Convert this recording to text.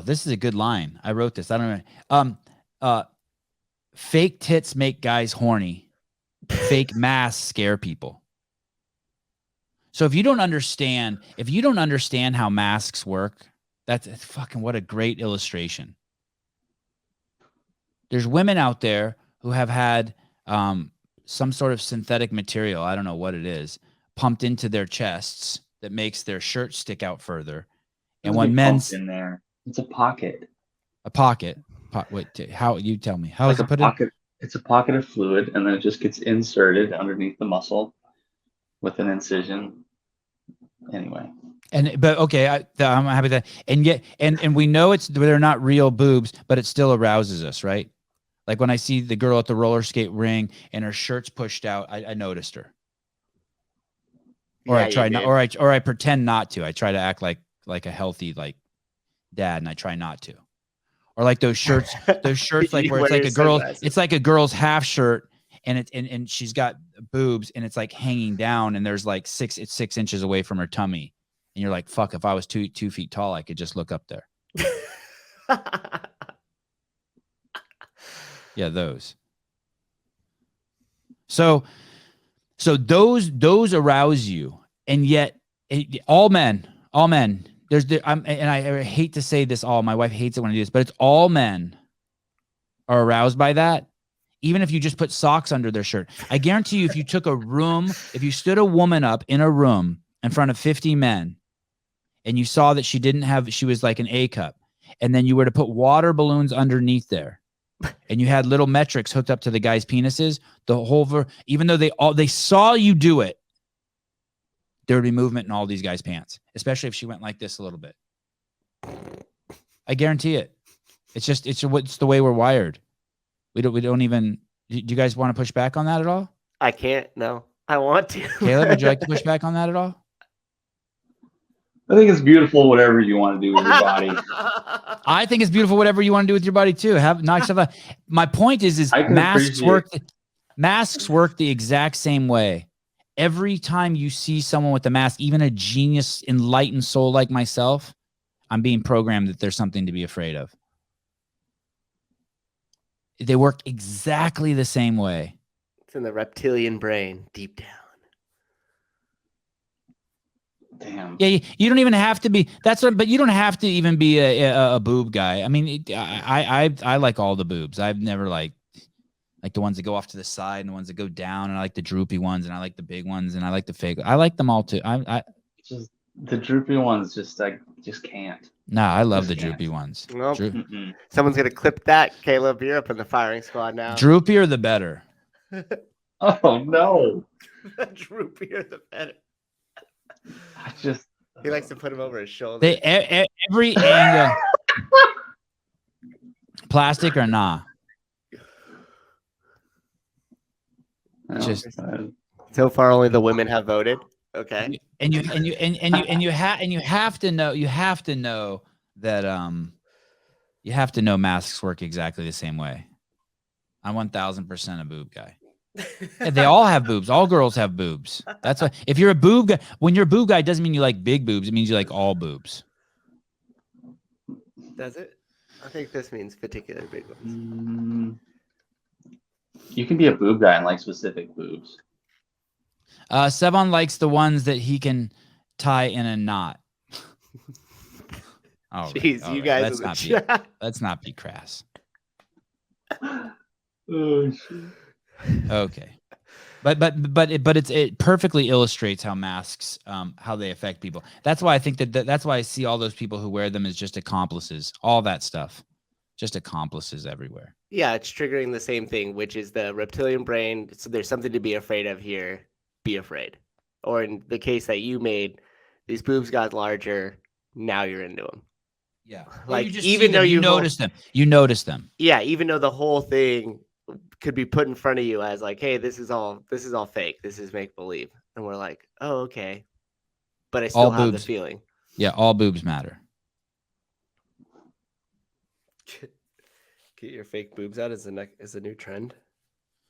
this is a good line. I wrote this. I don't know. Fake tits make guys horny. Fake masks scare people. So if you don't understand how masks work, that's fucking what a great illustration. There's women out there who have had some sort of synthetic material, I don't know what it is, pumped into their chests that makes their shirt stick out further. And when men's in there, it's a pocket. A pocket. Wait, how you tell me? How is it put in? It's a pocket of fluid, and then it just gets inserted underneath the muscle with an incision. Anyway. But okay, I'm happy that, and yet, and we know they're not real boobs, but it still arouses us, right? Like when I see the girl at the roller skate ring and her shirt's pushed out, I noticed her. Or I try not, or I pretend not to. I try to act like a healthy dad, and I try not to. Or like those shirts like where it's like a girl, it's like a girl's half shirt, and she's got boobs, and it's like hanging down, and there's like 6 inches away from her tummy, and you're like, fuck, if I was 2 feet tall, I could just look up there. Yeah, those. So those arouse you, and yet all men. I hate to say this all. My wife hates it when I do this, but it's all men are aroused by that. Even if you just put socks under their shirt, I guarantee you, if you took if you stood a woman up in a room in front of 50 men, and you saw that she was like an A cup, and then you were to put water balloons underneath there, and you had little metrics hooked up to the guys' penises, even though they saw you do it, there would be movement in all these guys' pants, especially if she went like this a little bit. I guarantee it. It's the way we're wired. We don't even. Do you guys want to push back on that at all? I can't. No, I want to. Caleb, would you like to push back on that at all? I think it's beautiful, whatever you want to do with your body. I think it's beautiful, whatever you want to do with your body too. My point is masks work the exact same way. Every time you see someone with a mask, even a genius, enlightened soul like myself, I'm being programmed that there's something to be afraid of. They work exactly the same way. It's in the reptilian brain, deep down. Damn. Yeah, you don't even have to be. But you don't have to even be a boob guy. I mean, I like all the boobs. I've never like the ones that go off to the side and the ones that go down, and I like the droopy ones, and I like the big ones, and I like the fake. I like them all too. Just the droopy ones, just can't. Nah, I love the droopy ones. Nope. Someone's gonna clip that, Caleb. You're up in the firing squad now. Droopier the better. Oh no. The droopier the better. He likes to put him over his shoulder. Every angle. Plastic or nah? Just so far, only the women have voted. Okay, and you have to know that you have to know masks work exactly the same way. I'm 1000% a boob guy. They all have boobs. All girls have boobs. That's why if you're a boob guy, when you're a boob guy, it doesn't mean you like big boobs. It means you like all boobs. Does it? I think this means particular big ones. You can be a boob guy and like specific boobs. Sevan likes the ones that he can tie in a knot. Jeez, you guys. Let's not be crass. Oh shit. Okay, but it perfectly illustrates how masks how they affect people. That's why I think that's why I see all those people who wear them as just accomplices. All that stuff, just accomplices everywhere. Yeah, it's triggering the same thing, which is the reptilian brain. So there's something to be afraid of here. Be afraid. Or in the case that you made, these boobs got larger. Now you're into them. Yeah, like even though you notice them. Yeah, even though the whole thing could be put in front of you as like, hey, this is all fake. This is make believe, and we're like, oh, okay, but I still have the feeling. Yeah, all boobs matter. Get your fake boobs out as a new trend.